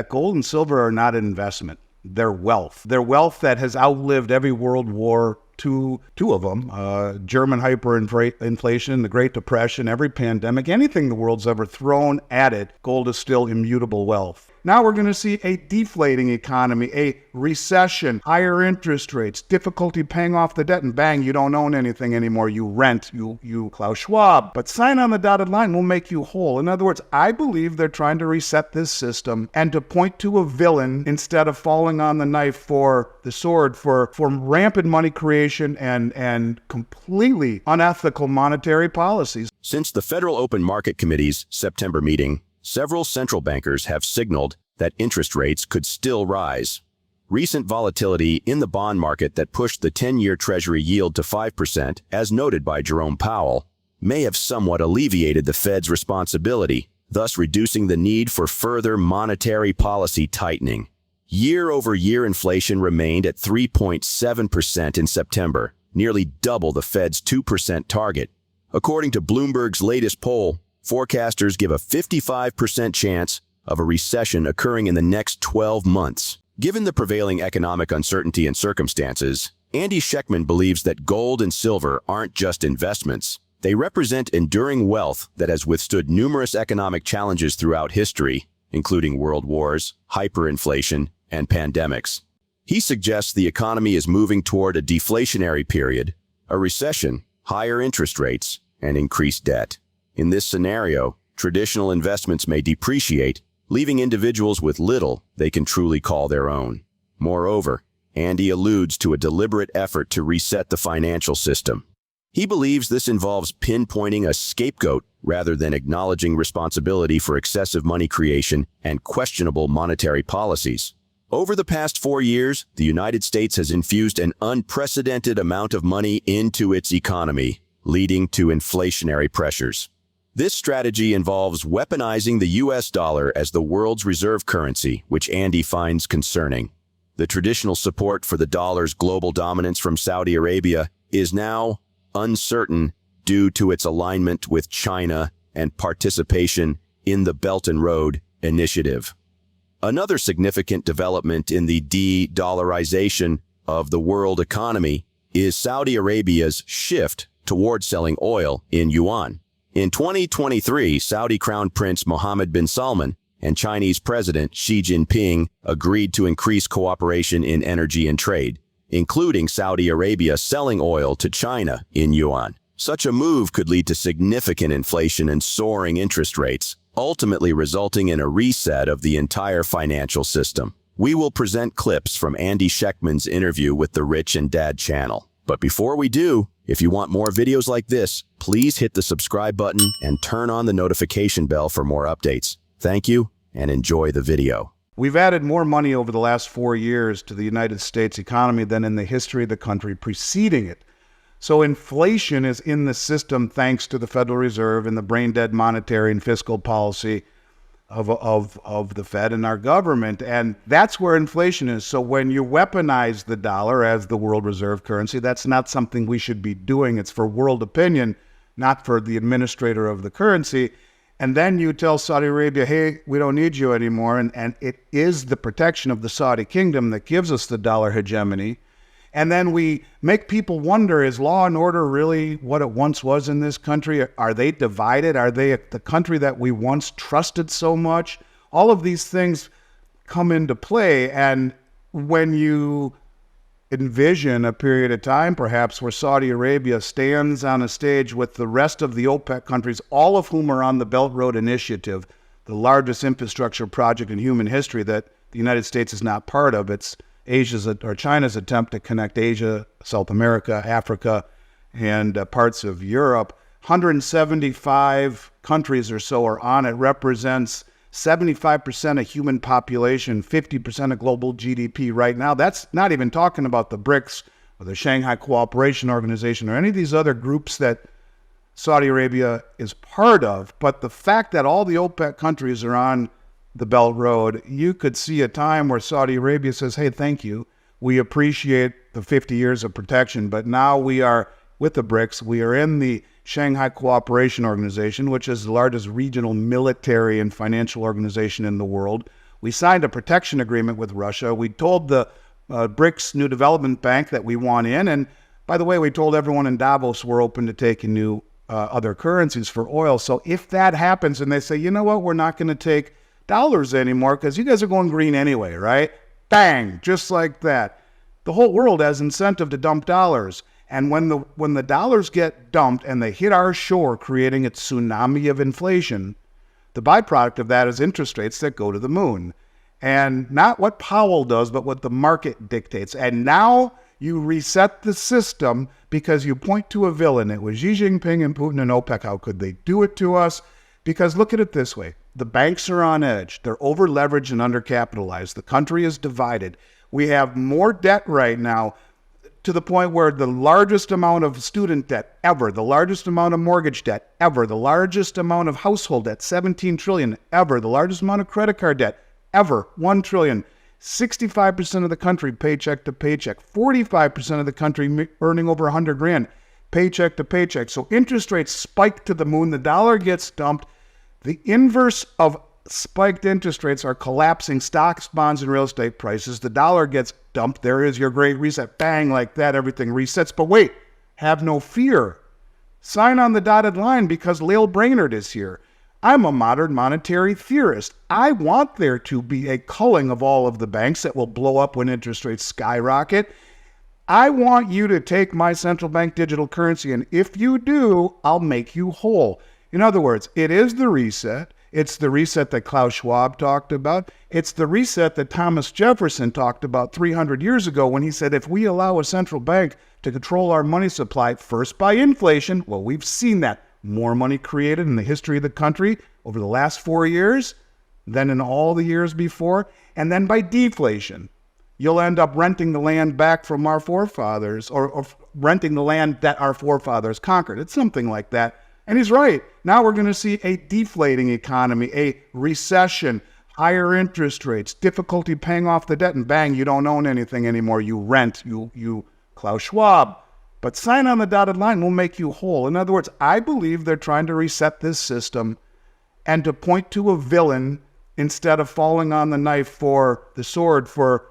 Gold and silver are not an investment. They're wealth. They're wealth that has outlived every world war, two of them, German hyperinflation, the Great Depression, every pandemic, anything the world's ever thrown at it, gold is still immutable wealth. Now we're going to see a deflating economy, a recession, higher interest rates, difficulty paying off the debt, and bang, you don't own anything anymore. You rent, you Klaus Schwab. But sign on the dotted line will make you whole. In other words, I believe they're trying to reset this system and to point to a villain instead of falling on the knife for the sword for rampant money creation and completely unethical monetary policies. Since the Federal Open Market Committee's September meeting, several central bankers have signaled that interest rates could still rise. Recent volatility in the bond market that pushed the 10-year Treasury yield to 5%, as noted by Jerome Powell, may have somewhat alleviated the Fed's responsibility, thus reducing the need for further monetary policy tightening. Year-over-year inflation remained at 3.7% in September, nearly double the Fed's 2% target. According to Bloomberg's latest poll, forecasters give a 55% chance of a recession occurring in the next 12 months. Given the prevailing economic uncertainty and circumstances, Andy Schectman believes that gold and silver aren't just investments. They represent enduring wealth that has withstood numerous economic challenges throughout history, including world wars, hyperinflation, and pandemics. He suggests the economy is moving toward a deflationary period, a recession, higher interest rates, and increased debt. In this scenario, traditional investments may depreciate, leaving individuals with little they can truly call their own. Moreover, Andy alludes to a deliberate effort to reset the financial system. He believes this involves pinpointing a scapegoat rather than acknowledging responsibility for excessive money creation and questionable monetary policies. Over the past 4 years, the United States has infused an unprecedented amount of money into its economy, leading to inflationary pressures. This strategy involves weaponizing the U.S. dollar as the world's reserve currency, which Andy finds concerning. The traditional support for the dollar's global dominance from Saudi Arabia is now uncertain due to its alignment with China and participation in the Belt and Road Initiative. Another significant development in the de-dollarization of the world economy is Saudi Arabia's shift toward selling oil in yuan. In 2023, Saudi Crown Prince Mohammed bin Salman and Chinese President Xi Jinping agreed to increase cooperation in energy and trade, including Saudi Arabia selling oil to China in yuan. Such a move could lead to significant inflation and soaring interest rates, ultimately resulting in a reset of the entire financial system. We will present clips from Andy Schectman's interview with the Rich and Dad channel. But before we do, if you want more videos like this, please hit the subscribe button and turn on the notification bell for more updates. Thank you, and enjoy the video. We've added more money over the last 4 years to the United States economy than in the history of the country preceding it. So inflation is in the system thanks to the Federal Reserve and the brain-dead monetary and fiscal policy of the Fed and our government. And that's where inflation is. So when you weaponize the dollar as the world reserve currency, that's not something we should be doing. It's for world opinion, not for the administrator of the currency. And then you tell Saudi Arabia, hey, we don't need you anymore. And it is the protection of the Saudi kingdom that gives us the dollar hegemony. And then we make people wonder, is law and order really what it once was in this country? Are they divided? Are they the country that we once trusted so much? All of these things come into play. And when you envision a period of time, perhaps, where Saudi Arabia stands on a stage with the rest of the OPEC countries, all of whom are on the Belt Road Initiative, the largest infrastructure project in human history that the United States is not part of. It's China's attempt to connect Asia, South America, Africa, and parts of Europe. 175 countries or so are on it. Represents 75% of human population, 50% of global GDP right now. That's not even talking about the BRICS or the Shanghai Cooperation Organization or any of these other groups that Saudi Arabia is part of. But the fact that all the OPEC countries are on the Belt Road, you could see a time where Saudi Arabia says, hey, thank you. We appreciate the 50 years of protection, but now we are with the BRICS. We are in the Shanghai Cooperation Organization, which is the largest regional military and financial organization in the world. We signed a protection agreement with Russia. We told the BRICS New Development Bank that we want in. And by the way, we told everyone in Davos we're open to taking new other currencies for oil. So if that happens and they say, you know what, we're not going to take dollars anymore because you guys are going green anyway, right? Bang, just like that. The whole world has incentive to dump dollars. And when the dollars get dumped and they hit our shore, creating a tsunami of inflation, the byproduct of that is interest rates that go to the moon. And not what Powell does, but what the market dictates. And now you reset the system because you point to a villain. It was Xi Jinping and Putin and OPEC. How could they do it to us? Because look at it this way. The banks are on edge. They're over-leveraged and undercapitalized. The country is divided. We have more debt right now to the point where the largest amount of student debt ever, the largest amount of mortgage debt ever, the largest amount of household debt, 17 trillion ever, the largest amount of credit card debt ever, 1 trillion. 65% of the country paycheck to paycheck, 45% of the country earning over 100 grand, paycheck to paycheck. So interest rates spike to the moon, the dollar gets dumped. The inverse of spiked interest rates are collapsing stocks, bonds, and real estate prices. The dollar gets dumped. There is your great reset. Bang, like that, everything resets. But wait, have no fear. Sign on the dotted line because Lael Brainerd is here. I'm a modern monetary theorist. I want there to be a culling of all of the banks that will blow up when interest rates skyrocket. I want you to take my central bank digital currency, and if you do, I'll make you whole. In other words, it is the reset. It's the reset that Klaus Schwab talked about. It's the reset that Thomas Jefferson talked about 300 years ago when he said, if we allow a central bank to control our money supply, first by inflation, well, we've seen that. More money created in the history of the country over the last 4 years than in all the years before. And then by deflation, you'll end up renting the land back from our forefathers or renting the land that our forefathers conquered. It's something like that. And he's right. Now we're going to see a deflating economy, a recession, higher interest rates, difficulty paying off the debt, and bang, you don't own anything anymore. You rent, you Klaus Schwab. But sign on the dotted line will make you whole. In other words, I believe they're trying to reset this system and to point to a villain instead of falling on the knife for the sword for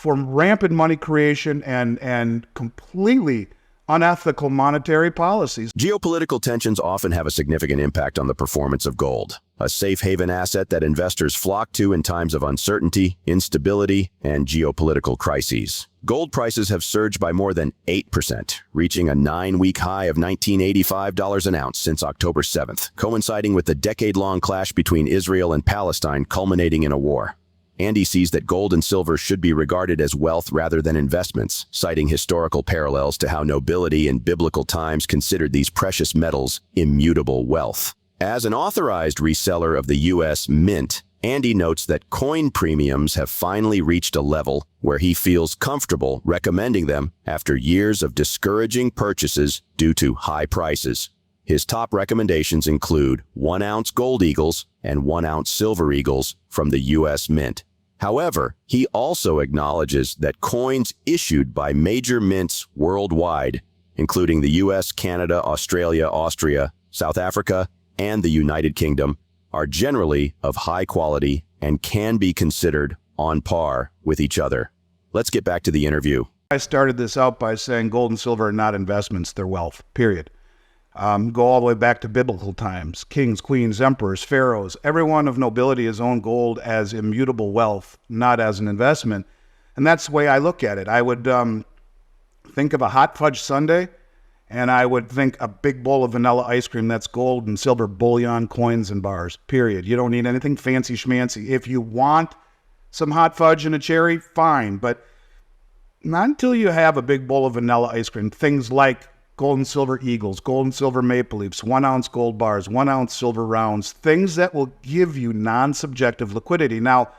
rampant money creation and completely unethical monetary policies. Geopolitical tensions often have a significant impact on the performance of gold, a safe haven asset that investors flock to in times of uncertainty, instability, and geopolitical crises. Gold prices have surged by more than 8%, reaching a 9-week high of $1,985 an ounce since October 7th, coinciding with the decade-long clash between Israel and Palestine culminating in a war. Andy sees that gold and silver should be regarded as wealth rather than investments, citing historical parallels to how nobility in biblical times considered these precious metals immutable wealth. As an authorized reseller of the U.S. Mint, Andy notes that coin premiums have finally reached a level where he feels comfortable recommending them after years of discouraging purchases due to high prices. His top recommendations include 1-ounce gold eagles and 1-ounce silver eagles from the U.S. Mint. However, he also acknowledges that coins issued by major mints worldwide, including the US, Canada, Australia, Austria, South Africa, and the United Kingdom, are generally of high quality and can be considered on par with each other. Let's get back to the interview. I started this out by saying gold and silver are not investments, they're wealth, period. Go all the way back to biblical times. Kings, queens, emperors, pharaohs, everyone of nobility has owned gold as immutable wealth, not as an investment. And that's the way I look at it. I would think of a hot fudge sundae, and I would think a big bowl of vanilla ice cream. That's gold and silver bullion, coins, and bars, period. You don't need anything fancy schmancy. If you want some hot fudge and a cherry, fine. But not until you have a big bowl of vanilla ice cream. Things like gold and silver eagles, gold and silver maple leafs, 1-ounce gold bars, 1-ounce silver rounds, things that will give you non-subjective liquidity. Now,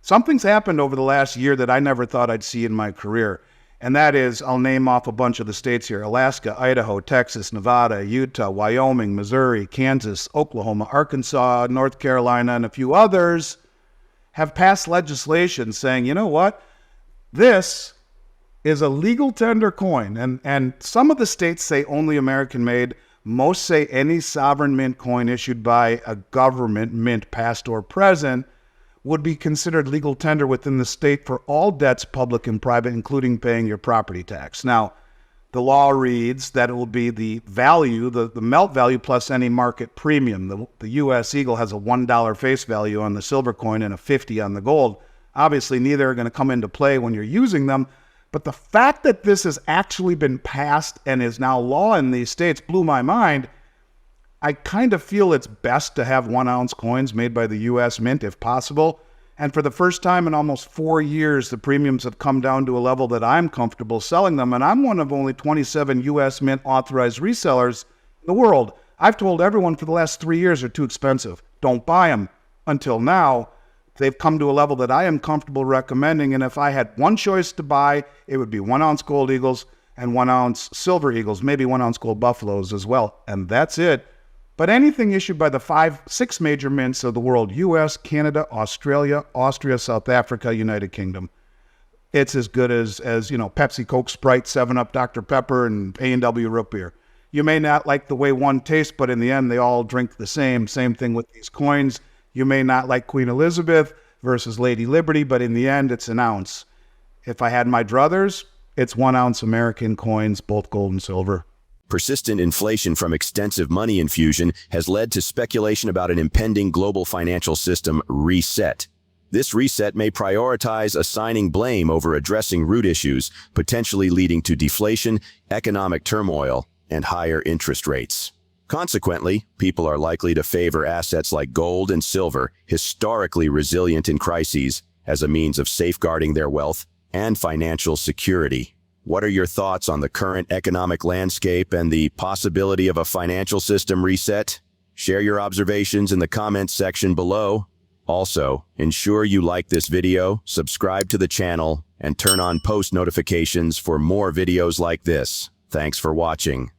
something's happened over the last year that I never thought I'd see in my career. And that is, I'll name off a bunch of the states here: Alaska, Idaho, Texas, Nevada, Utah, Wyoming, Missouri, Kansas, Oklahoma, Arkansas, North Carolina, and a few others have passed legislation saying, you know what, this is a legal tender coin. And some of the states say only American made. Most say any sovereign mint coin issued by a government, mint past or present, would be considered legal tender within the state for all debts, public and private, including paying your property tax. Now, the law reads that it will be the value, the melt value plus any market premium. The U.S. Eagle has a $1 face value on the silver coin and a 50 on the gold. Obviously, neither are going to come into play when you're using them. But the fact that this has actually been passed and is now law in these states blew my mind. I kind of feel it's best to have 1-ounce coins made by the U.S. Mint if possible. And for the first time in almost 4 years, the premiums have come down to a level that I'm comfortable selling them. And I'm one of only 27 U.S. Mint authorized resellers in the world. I've told everyone for the last 3 years they're too expensive. Don't buy them. Until now, they've come to a level that I am comfortable recommending. And if I had one choice to buy, it would be 1-ounce gold eagles and 1-ounce silver eagles, maybe 1-ounce gold buffaloes as well. And that's it. But anything issued by the 6 major mints of the world, U.S., Canada, Australia, Austria, South Africa, United Kingdom, it's as good as Pepsi, Coke, Sprite, 7-Up, Dr. Pepper, and A&W root beer. You may not like the way one tastes, but in the end, they all drink the same. Same thing with these coins. You may not like Queen Elizabeth versus Lady Liberty, but in the end, it's an ounce. If I had my druthers, it's 1-ounce American coins, both gold and silver. Persistent inflation from extensive money infusion has led to speculation about an impending global financial system reset. This reset may prioritize assigning blame over addressing root issues, potentially leading to deflation, economic turmoil, and higher interest rates. Consequently, people are likely to favor assets like gold and silver, historically resilient in crises, as a means of safeguarding their wealth and financial security. What are your thoughts on the current economic landscape and the possibility of a financial system reset? Share your observations in the comments section below. Also, ensure you like this video, subscribe to the channel, and turn on post notifications for more videos like this. Thanks for watching.